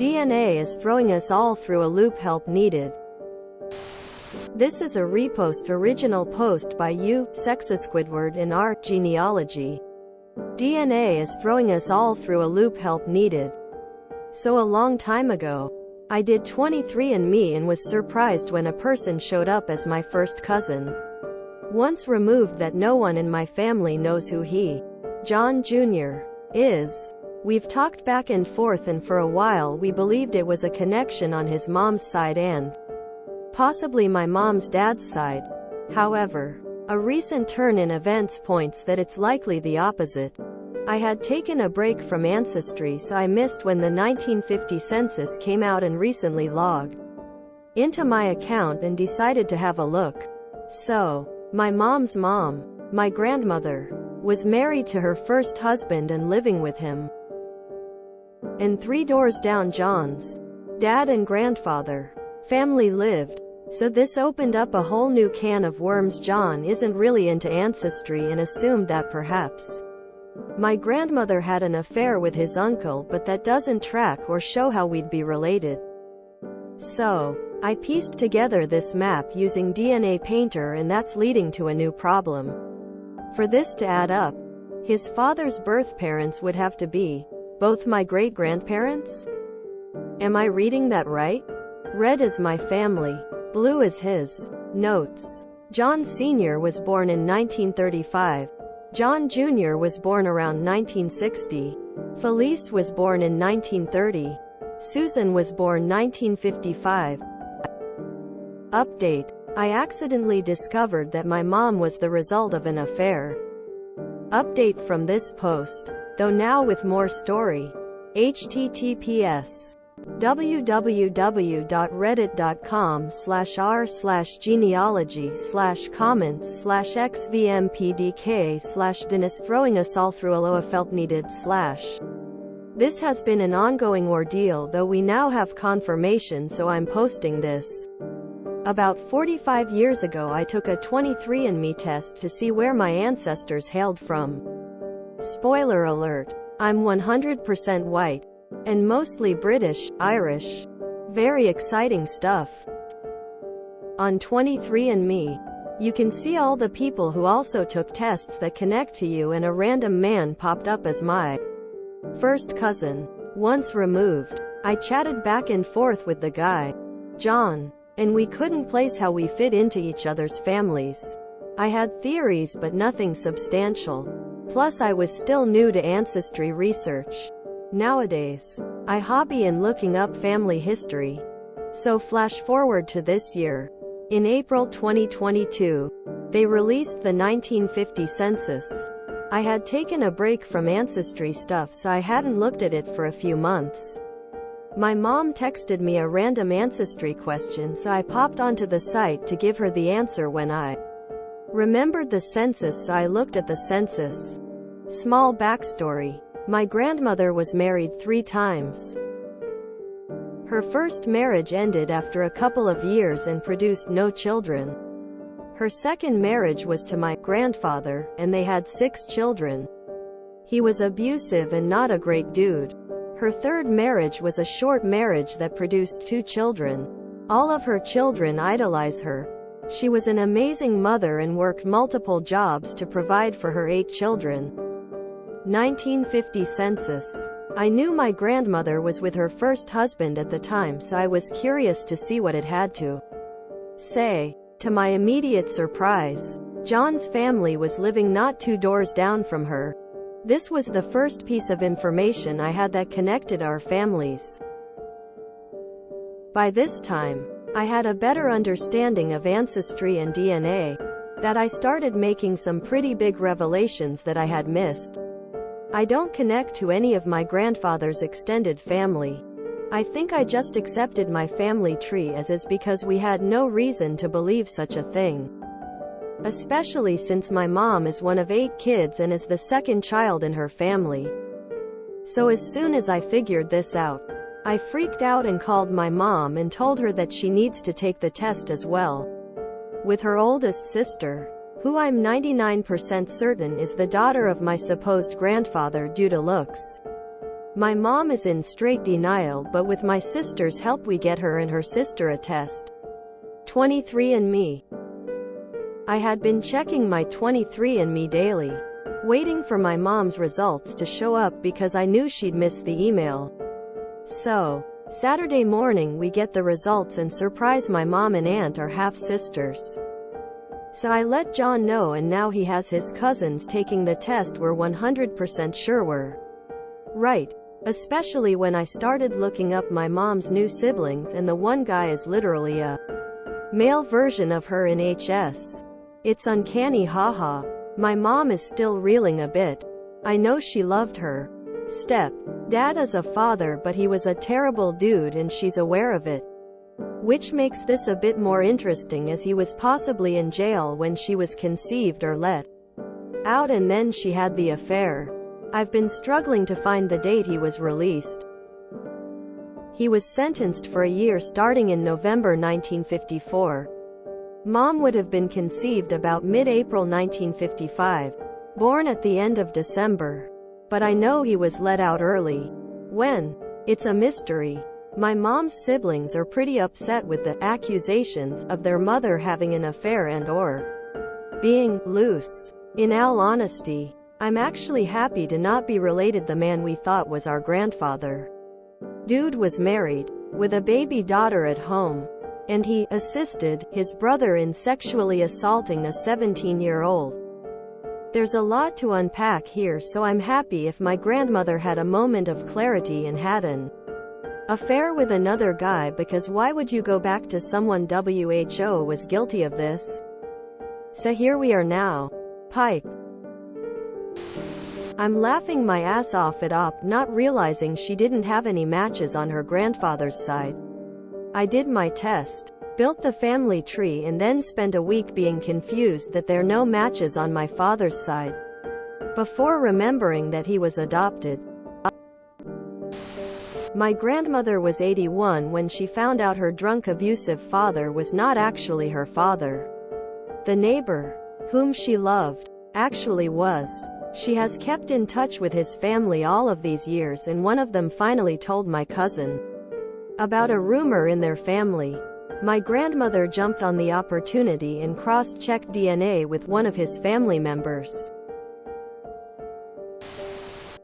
DNA is throwing us all through a loop. Help needed. This is a repost original post by you, Squidward in our genealogy. DNA is throwing us all through a loop. Help needed. So a long time ago, I did 23andMe and was surprised when a person showed up as my first cousin. Once removed that no one in my family knows who he, John Jr., is. We've talked back and forth, and for a while we believed it was a connection on his mom's side and possibly my mom's dad's side. However, a recent turn in events points that it's likely the opposite. I had taken a break from Ancestry, so I missed when the 1950 census came out and recently logged into my account and decided to have a look. So, my mom's mom, my grandmother, was married to her first husband and living with him. And 3 doors down, John's dad and grandfather family lived. So this opened up a whole new can of worms. John isn't really into Ancestry and assumed that perhaps my grandmother had an affair with his uncle, but that doesn't track or show how we'd be related. So, I pieced together this map using DNA Painter, and that's leading to a new problem. For this to add up, his father's birth parents would have to be both my great-grandparents? Am I reading that right? Red is my family. Blue is his. Notes. John Sr. was born in 1935. John Jr. was born around 1960. Felice was born in 1930. Susan was born 1955. Update. I accidentally discovered that my mom was the result of an affair. Update from this post, though now with more story. https www.reddit.com/r/genealogy/comments/xvmpdk/Dennis throwing us all through a loa felt needed / This has been an ongoing ordeal, though we now have confirmation, so I'm posting this. About 45 years ago I took a 23andMe test to see where my ancestors hailed from. Spoiler alert, I'm 100% white. And mostly British, Irish. Very exciting stuff. On 23andMe, you can see all the people who also took tests that connect to you, and a random man popped up as my first cousin. Once removed, I chatted back and forth with the guy, John, and we couldn't place how we fit into each other's families. I had theories but nothing substantial. Plus I was still new to ancestry research. Nowadays, I hobby in looking up family history. So flash forward to this year. In April 2022, they released the 1950 census. I had taken a break from ancestry stuff, so I hadn't looked at it for a few months. My mom texted me a random ancestry question, so I popped onto the site to give her the answer when I remembered the census, so I looked at the census. Small backstory. My grandmother was married 3 times. Her first marriage ended after a couple of years and produced no children. Her second marriage was to my grandfather, and they had 6 children. He was abusive and not a great dude. Her third marriage was a short marriage that produced 2 children. All of her children idolize her. She was an amazing mother and worked multiple jobs to provide for her 8 children. 1950 census. I knew my grandmother was with her first husband at the time, so I was curious to see what it had to say. To my immediate surprise, John's family was living not 2 doors down from her. This was the first piece of information I had that connected our families. By this time, I had a better understanding of ancestry and DNA, that I started making some pretty big revelations that I had missed. I don't connect to any of my grandfather's extended family. I think I just accepted my family tree as is because we had no reason to believe such a thing. Especially since my mom is one of 8 kids and is the second child in her family. So as soon as I figured this out, I freaked out and called my mom and told her that she needs to take the test as well. With her oldest sister, who I'm 99% certain is the daughter of my supposed grandfather due to looks. My mom is in straight denial, but with my sister's help we get her and her sister a test. 23andMe. I had been checking my 23andMe daily, waiting for my mom's results to show up because I knew she'd miss the email. So, Saturday morning we get the results and surprise, my mom and aunt are half-sisters. So I let John know, and now he has his cousins taking the test. We're 100% sure we're right. Especially when I started looking up my mom's new siblings, and the one guy is literally a male version of her in HS. It's uncanny, haha. My mom is still reeling a bit. I know she loved her step-dad as a father, but he was a terrible dude and she's aware of it. Which makes this a bit more interesting, as he was possibly in jail when she was conceived or let out, and then she had the affair. I've been struggling to find the date he was released. He was sentenced for a year starting in November 1954. Mom would have been conceived about mid-April 1955, born at the end of December. But I know he was let out early. When? It's a mystery. My mom's siblings are pretty upset with the accusations of their mother having an affair and/or being loose. In all honesty, I'm actually happy to not be related. The man we thought was our grandfather, dude, was married, with a baby daughter at home, and he assisted his brother in sexually assaulting a 17-year-old. There's a lot to unpack here, so I'm happy if my grandmother had a moment of clarity and had an affair with another guy, because why would you go back to someone WHO was guilty of this? So here we are now. Pipe. I'm laughing my ass off at Op not realizing she didn't have any matches on her grandfather's side. I did my test, built the family tree, and then spent a week being confused that there are no matches on my father's side, before remembering that he was adopted. My grandmother was 81 when she found out her drunk, abusive father was not actually her father. The neighbor, whom she loved, actually was. She has kept in touch with his family all of these years, and one of them finally told my cousin about a rumor in their family. My grandmother jumped on the opportunity and cross-checked DNA with one of his family members.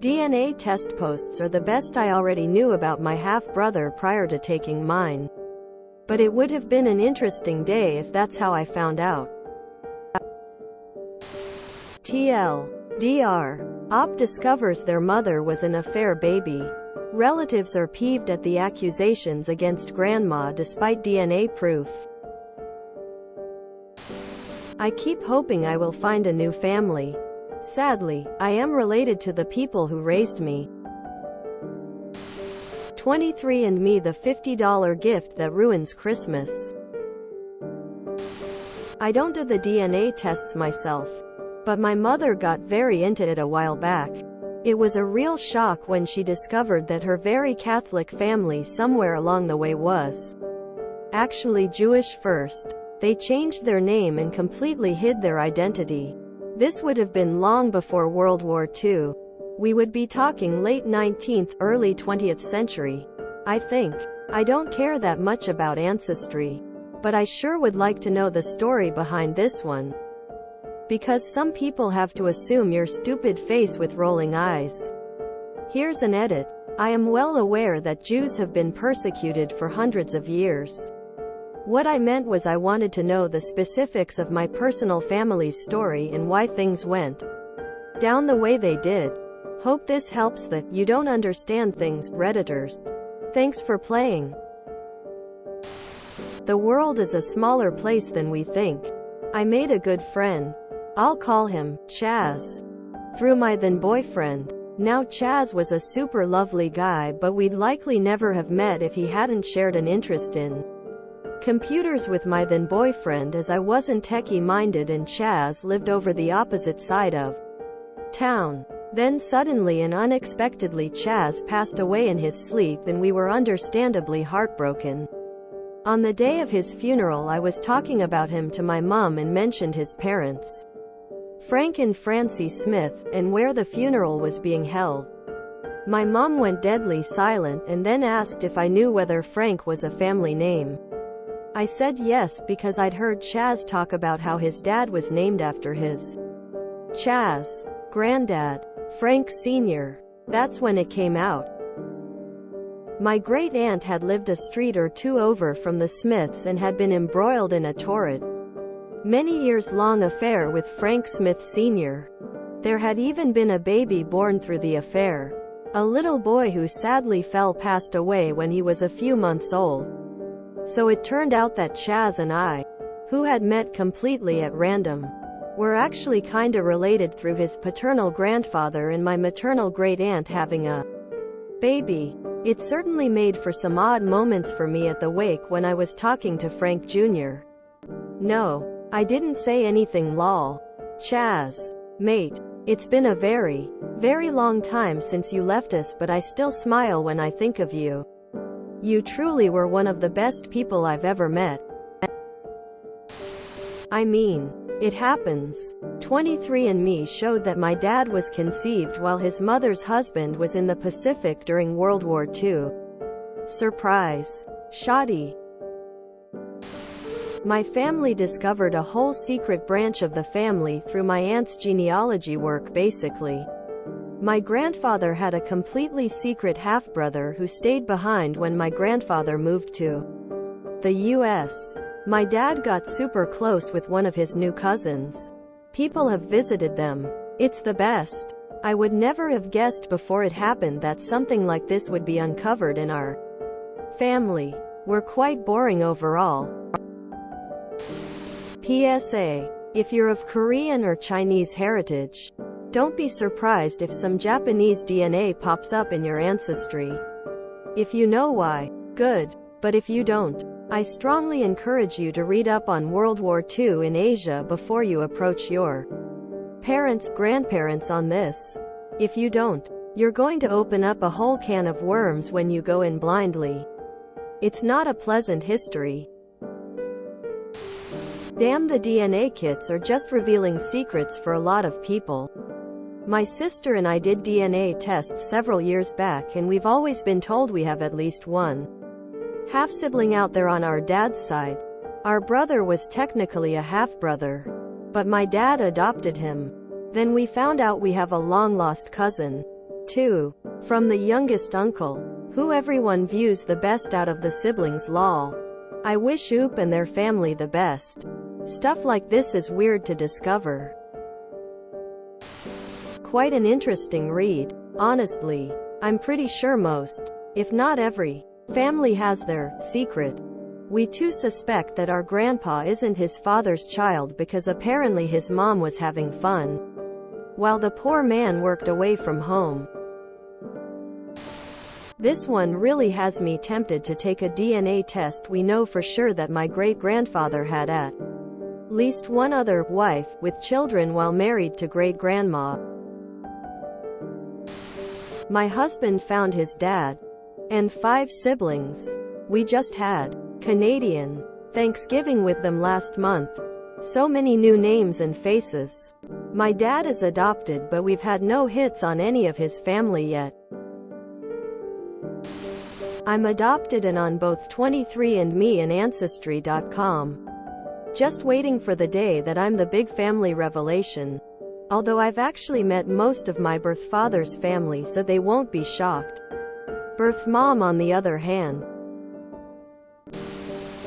DNA test posts are the best. I already knew about my half-brother prior to taking mine, but it would have been an interesting day if that's how I found out. TLDR. Op discovers their mother was an affair baby. Relatives are peeved at the accusations against grandma despite DNA proof. I keep hoping I will find a new family. Sadly, I am related to the people who raised me. 23andMe, the $50 gift that ruins Christmas. I don't do the DNA tests myself, but my mother got very into it a while back. It was a real shock when she discovered that her very Catholic family somewhere along the way was actually Jewish first. They changed their name and completely hid their identity. This would have been long before World War II. We would be talking late 19th, early 20th century. I think. I don't care that much about ancestry, but I sure would like to know the story behind this one. Because some people have to assume your stupid face with rolling eyes. Here's an edit. I am well aware that Jews have been persecuted for hundreds of years. What I meant was I wanted to know the specifics of my personal family's story and why things went down the way they did. Hope this helps that you don't understand things, Redditors. Thanks for playing. The world is a smaller place than we think. I made a good friend. I'll call him Chaz, through my then boyfriend. Now Chaz was a super lovely guy, but we'd likely never have met if he hadn't shared an interest in computers with my then boyfriend, as I wasn't techie minded and Chaz lived over the opposite side of town. Then suddenly and unexpectedly Chaz passed away in his sleep, and we were understandably heartbroken. On the day of his funeral I was talking about him to my mom and mentioned his parents, Frank and Francie Smith, and where the funeral was being held. My mom went deadly silent and then asked if I knew whether Frank was a family name. I said yes because I'd heard Chaz talk about how his dad was named after his Chaz granddad, Frank Sr. That's when it came out. My great-aunt had lived a street or two over from the Smiths and had been embroiled in a torrid, many years-long affair with Frank Smith Sr. There had even been a baby born through the affair, a little boy who sadly passed away when he was a few months old. So it turned out that Chaz and I, who had met completely at random, were actually kinda related through his paternal grandfather and my maternal great-aunt having a baby. It certainly made for some odd moments for me at the wake when I was talking to Frank Jr. No, I didn't say anything lol. Chaz, mate, it's been a very, very long time since you left us, but I still smile when I think of you. You truly were one of the best people I've ever met. I mean, it happens. 23andMe showed that my dad was conceived while his mother's husband was in the Pacific during World War II. Surprise. Shoddy. My family discovered a whole secret branch of the family through my aunt's genealogy work basically. My grandfather had a completely secret half-brother who stayed behind when my grandfather moved to the US. My dad got super close with one of his new cousins. People have visited them. It's the best. I would never have guessed before it happened that something like this would be uncovered in our family. We're quite boring overall. PSA. If you're of Korean or Chinese heritage, don't be surprised if some Japanese DNA pops up in your ancestry. If you know why, good. But if you don't, I strongly encourage you to read up on World War II in Asia before you approach your parents, grandparents on this. If you don't, you're going to open up a whole can of worms when you go in blindly. It's not a pleasant history. Damn, the DNA kits are just revealing secrets for a lot of people. My sister and I did DNA tests several years back and we've always been told we have at least one half-sibling out there on our dad's side. Our brother was technically a half-brother, but my dad adopted him. Then we found out we have a long-lost cousin, too, from the youngest uncle, who everyone views the best out of the siblings lol. I wish Oop and their family the best. Stuff like this is weird to discover. Quite an interesting read. Honestly, I'm pretty sure most, if not every, family has their secret. We too suspect that our grandpa isn't his father's child because apparently his mom was having fun while the poor man worked away from home. This one really has me tempted to take a DNA test. We know for sure that my great-grandfather had at least one other wife with children while married to great-grandma. My husband found his dad and 5 siblings. We just had Canadian Thanksgiving with them last month. So many new names and faces. My dad is adopted, but we've had no hits on any of his family yet. I'm adopted and on both 23andMe and Ancestry.com. Just waiting for the day that I'm the big family revelation. Although I've actually met most of my birth father's family, so they won't be shocked. Birth mom on the other hand.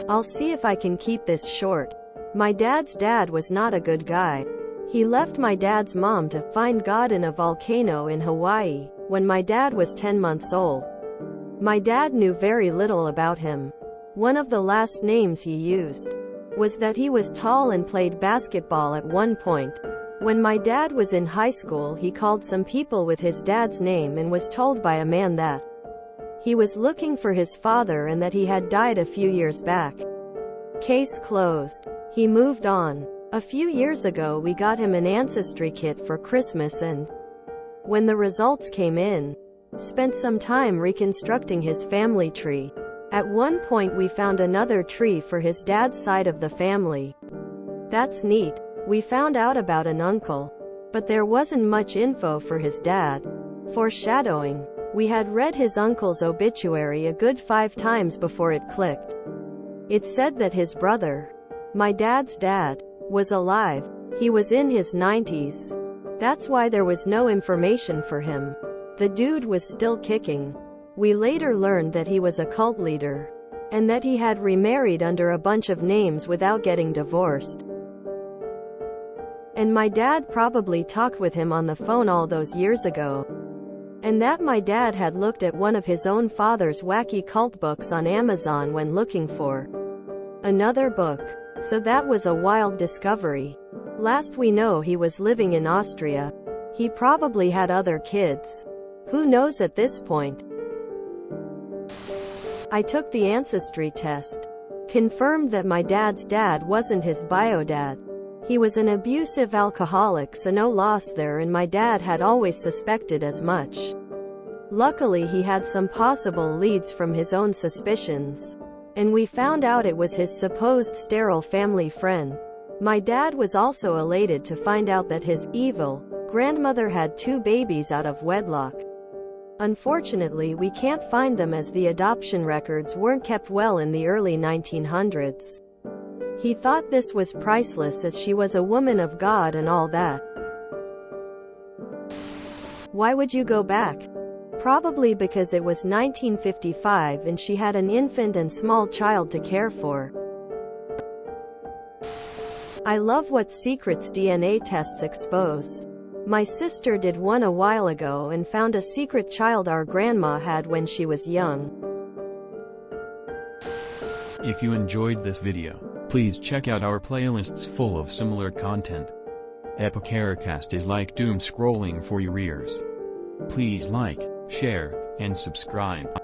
I'll see if I can keep this short. My dad's dad was not a good guy. He left my dad's mom to find God in a volcano in Hawaii when my dad was 10 months old. My dad knew very little about him. One of the last names he used was that he was tall and played basketball at one point. When my dad was in high school, he called some people with his dad's name and was told by a man that he was looking for his father and that he had died a few years back. Case closed. He moved on. A few years ago we got him an ancestry kit for Christmas, and when the results came in, spent some time reconstructing his family tree. At one point we found another tree for his dad's side of the family. That's neat. We found out about an uncle, but there wasn't much info for his dad. Foreshadowing. We had read his uncle's obituary a good 5 times before it clicked. It said that his brother, my dad's dad, was alive. He was in his 90s. That's why there was no information for him. The dude was still kicking. We later learned that he was a cult leader, and that he had remarried under a bunch of names without getting divorced. And my dad probably talked with him on the phone all those years ago. And that my dad had looked at one of his own father's wacky cult books on Amazon when looking for another book. So that was a wild discovery. Last we know, he was living in Austria. He probably had other kids. Who knows at this point? I took the ancestry test. Confirmed that my dad's dad wasn't his bio dad. He was an abusive alcoholic, so no loss there, and my dad had always suspected as much. Luckily, he had some possible leads from his own suspicions. And we found out it was his supposed sterile family friend. My dad was also elated to find out that his evil grandmother had 2 babies out of wedlock. Unfortunately, we can't find them as the adoption records weren't kept well in the early 1900s. He thought this was priceless as she was a woman of God and all that. Why would you go back? Probably because it was 1955 and she had an infant and small child to care for. I love what secrets DNA tests expose. My sister did one a while ago and found a secret child our grandma had when she was young. If you enjoyed this video, please check out our playlists full of similar content. Epicaricast is like doom scrolling for your ears. Please like, share, and subscribe.